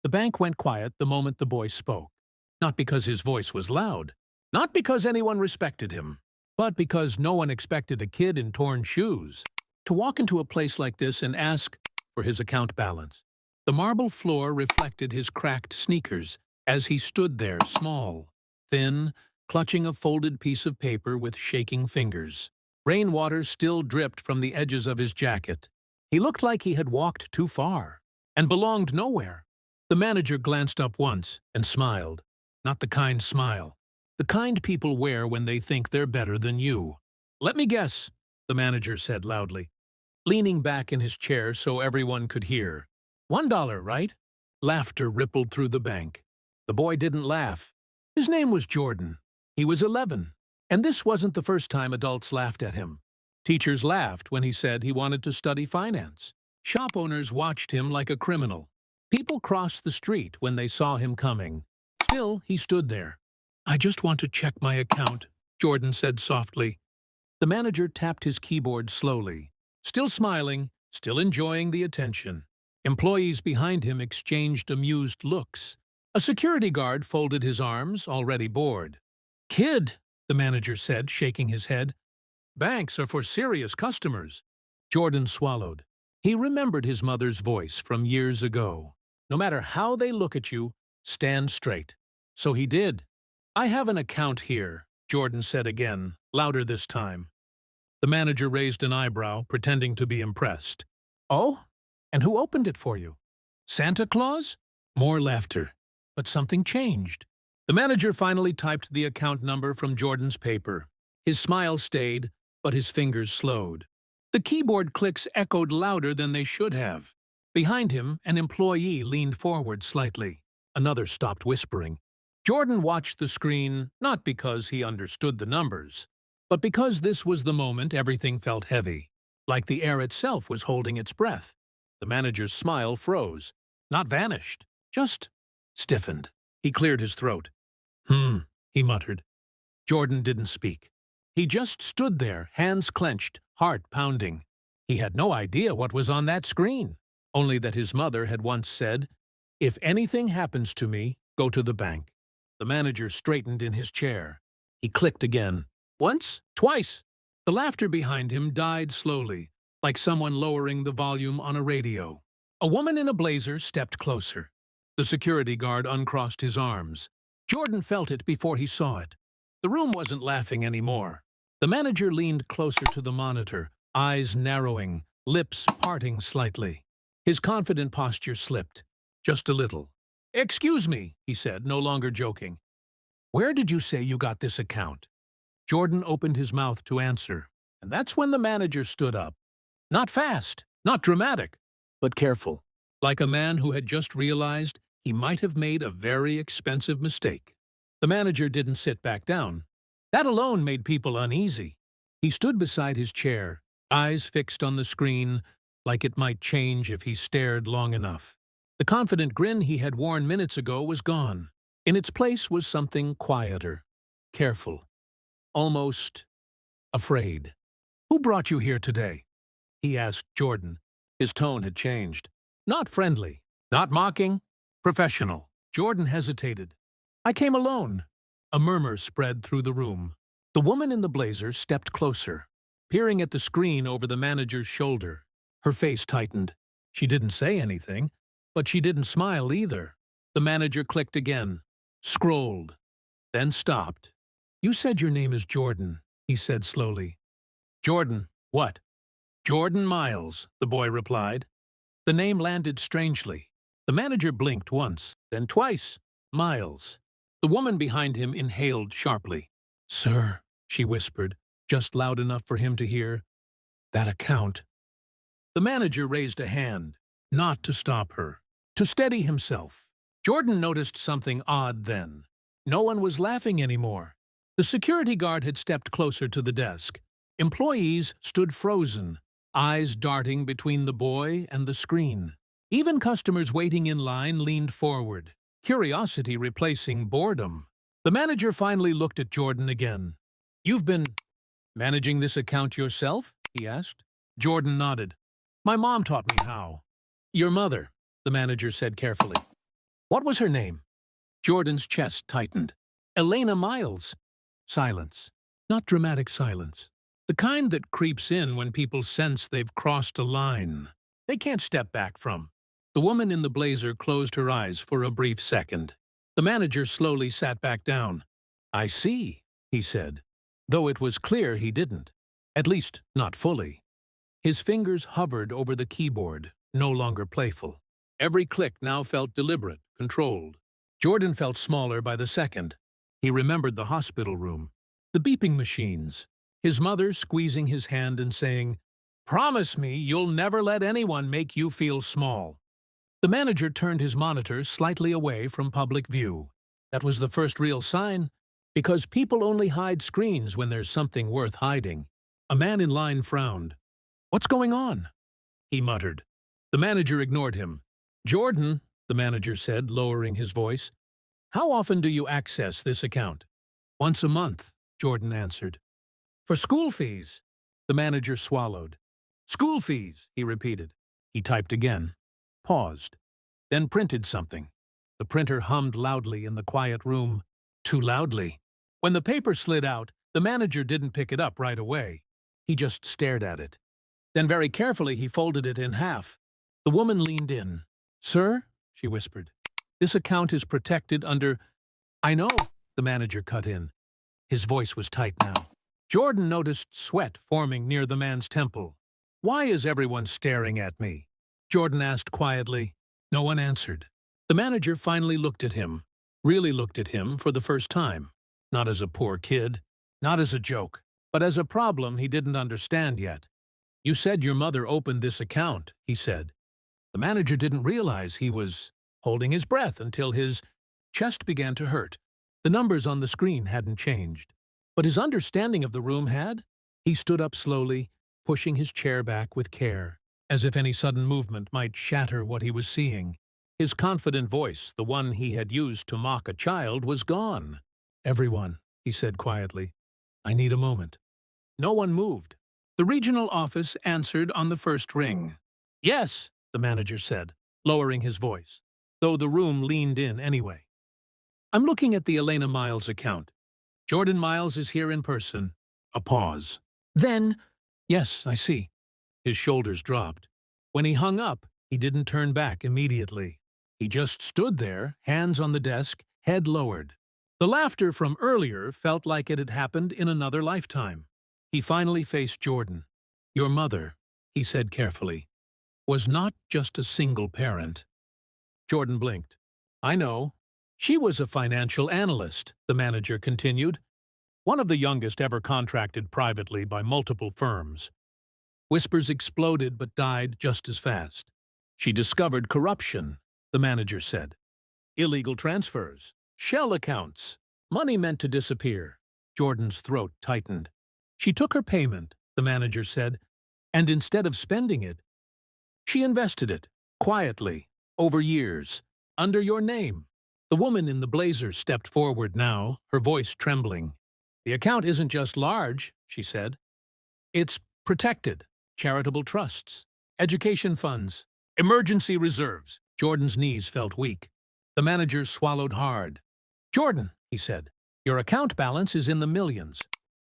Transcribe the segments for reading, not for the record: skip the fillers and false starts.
The bank went quiet the moment the boy spoke. Not because his voice was loud, not because anyone respected him, but because no one expected a kid in torn shoes to walk into a place like this and ask for his account balance. The marble floor reflected his cracked sneakers as he stood there, small, thin, clutching a folded piece of paper with shaking fingers. Rainwater still dripped from the edges of his jacket. He looked like he had walked too far and belonged nowhere. The manager glanced up once and smiled. Not the kind smile. The kind people wear when they think they're better than you. "Let me guess," the manager said loudly, leaning back in his chair so everyone could hear. $1, right?" Laughter rippled through the bank. The boy didn't laugh. His name was Jordan. He was 11. And this wasn't the first time adults laughed at him. Teachers laughed when he said he wanted to study finance. Shop owners watched him like a criminal. People crossed the street when they saw him coming. Still, he stood there. "I just want to check my account," Jordan said softly. The manager tapped his keyboard slowly, still smiling, still enjoying the attention. Employees behind him exchanged amused looks. A security guard folded his arms, already bored. "Kid," the manager said, shaking his head. "Banks are for serious customers." Jordan swallowed. He remembered his mother's voice from years ago. No matter how they look at you, stand straight. So he did. "I have an account here," Jordan said again, louder this time. The manager raised an eyebrow, pretending to be impressed. "Oh? And who opened it for you? Santa Claus?" More laughter. But something changed. The manager finally typed the account number from Jordan's paper. His smile stayed, but his fingers slowed. The keyboard clicks echoed louder than they should have. Behind him, an employee leaned forward slightly. Another stopped whispering. Jordan watched the screen, not because he understood the numbers, but because this was the moment everything felt heavy, like the air itself was holding its breath. The manager's smile froze, not vanished, just stiffened. He cleared his throat. He muttered. Jordan didn't speak. He just stood there, hands clenched, heart pounding. He had no idea what was on that screen, only that his mother had once said, "If anything happens to me, go to the bank." The manager straightened in his chair. He clicked again. Once, twice. The laughter behind him died slowly, like someone lowering the volume on a radio. A woman in a blazer stepped closer. The security guard uncrossed his arms. Jordan felt it before he saw it. The room wasn't laughing anymore. The manager leaned closer to the monitor, eyes narrowing, lips parting slightly. His confident posture slipped, just a little. "Excuse me," he said, no longer joking. "Where did you say you got this account?" Jordan opened his mouth to answer, and that's when the manager stood up. Not fast, not dramatic, but careful, like a man who had just realized he might have made a very expensive mistake. The manager didn't sit back down. That alone made people uneasy. He stood beside his chair, eyes fixed on the screen, like it might change if he stared long enough. The confident grin he had worn minutes ago was gone. In its place was something quieter, careful, almost afraid. "Who brought you here today?" he asked Jordan. His tone had changed. Not friendly, not mocking, professional. Jordan hesitated. "I came alone." A murmur spread through the room. The woman in the blazer stepped closer, peering at the screen over the manager's shoulder. Her face tightened. She didn't say anything, but she didn't smile either. The manager clicked again, scrolled, then stopped. "You said your name is Jordan," he said slowly. "Jordan, what?" "Jordan Miles," the boy replied. The name landed strangely. The manager blinked once, then twice. Miles. The woman behind him inhaled sharply. "Sir," she whispered, just loud enough for him to hear, "that account." The manager raised a hand, not to stop her, to steady himself. Jordan noticed something odd then. No one was laughing anymore. The security guard had stepped closer to the desk. Employees stood frozen, eyes darting between the boy and the screen. Even customers waiting in line leaned forward, curiosity replacing boredom. The manager finally looked at Jordan again. "You've been managing this account yourself?" he asked. Jordan nodded. "My mom taught me how." "Your mother," the manager said carefully. What was her name? Jordan's chest tightened. Elena Miles. Silence. Not dramatic silence. The kind that creeps in when people sense they've crossed a line they can't step back from. The woman in the blazer closed her eyes for a brief second. The manager slowly sat back down. I see, he said, though it was clear he didn't. At least, not fully. His fingers hovered over the keyboard, no longer playful. Every click now felt deliberate, controlled. Jordan felt smaller by the second. He remembered the hospital room, the beeping machines, his mother squeezing his hand and saying, "Promise me you'll never let anyone make you feel small." The manager turned his monitor slightly away from public view. That was the first real sign, because people only hide screens when there's something worth hiding. A man in line frowned. "What's going on?" he muttered. The manager ignored him. "Jordan," the manager said, lowering his voice, "how often do you access this account?" "Once a month," Jordan answered. "For school fees?" The manager swallowed. "School fees," he repeated. He typed again, paused, then printed something. The printer hummed loudly in the quiet room, too loudly. When the paper slid out, the manager didn't pick it up right away. He just stared at it. Then very carefully he folded it in half. The woman leaned in. "Sir," she whispered, "this account is protected under—" "I know," the manager cut in. His voice was tight now. Jordan noticed sweat forming near the man's temple. "Why is everyone staring at me?" Jordan asked quietly. No one answered. The manager finally looked at him, really looked at him for the first time. Not as a poor kid, not as a joke, but as a problem he didn't understand yet. "You said your mother opened this account," he said. The manager didn't realize he was holding his breath until his chest began to hurt. The numbers on the screen hadn't changed, but his understanding of the room had. He stood up slowly, pushing his chair back with care, as if any sudden movement might shatter what he was seeing. His confident voice, the one he had used to mock a child, was gone. "Everyone," he said quietly, "I need a moment." No one moved. The regional office answered on the first ring. "Yes," the manager said, lowering his voice, though the room leaned in anyway. "I'm looking at the Elena Miles account. Jordan Miles is here in person." A pause. Then, "Yes, I see." His shoulders dropped. When he hung up, he didn't turn back immediately. He just stood there, hands on the desk, head lowered. The laughter from earlier felt like it had happened in another lifetime. He finally faced Jordan. "Your mother," he said carefully, "was not just a single parent." Jordan blinked. "I know. She was a financial analyst," the manager continued. "One of the youngest ever contracted privately by multiple firms." Whispers exploded but died just as fast. "She discovered corruption," the manager said. "Illegal transfers, shell accounts, money meant to disappear." Jordan's throat tightened. "She took her payment," the manager said, "and instead of spending it, she invested it, quietly, over years, under your name." The woman in the blazer stepped forward now, her voice trembling. "The account isn't just large," she said. "It's protected. Charitable trusts, education funds, emergency reserves." Jordan's knees felt weak. The manager swallowed hard. "Jordan," he said, "your account balance is in the millions."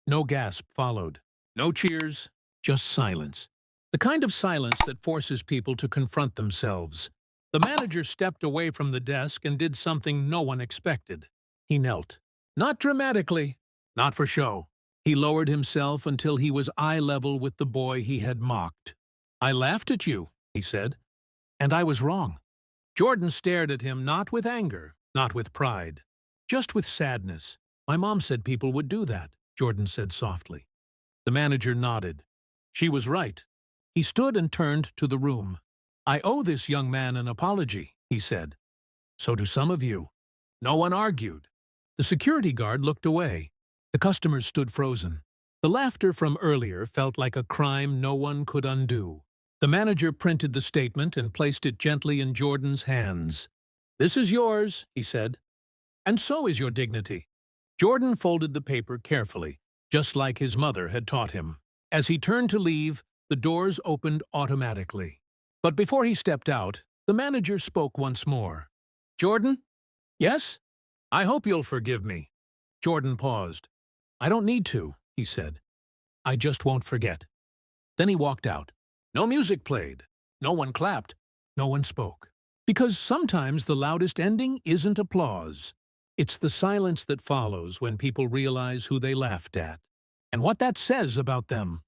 No gasp followed. No cheers, just silence. The kind of silence that forces people to confront themselves. The manager stepped away from the desk and did something no one expected. He knelt. Not dramatically, not for show. He lowered himself until he was eye level with the boy he had mocked. "I laughed at you," he said, "and I was wrong." Jordan stared at him not with anger, not with pride, just with sadness. "My mom said people would do that," Jordan said softly. The manager nodded. She was right. He stood and turned to the room. "I owe this young man an apology," he said. "So do some of you." No one argued. The security guard looked away. The customers stood frozen. The laughter from earlier felt like a crime no one could undo. The manager printed the statement and placed it gently in Jordan's hands. "This is yours," he said. "And so is your dignity." Jordan folded the paper carefully, just like his mother had taught him. As he turned to leave, the doors opened automatically. But before he stepped out, the manager spoke once more. Jordan? Yes? I hope you'll forgive me. Jordan paused. I don't need to, he said. I just won't forget. Then he walked out. No music played. No one clapped. No one spoke. Because sometimes the loudest ending isn't applause. It's the silence that follows when people realize who they laughed at and what that says about them.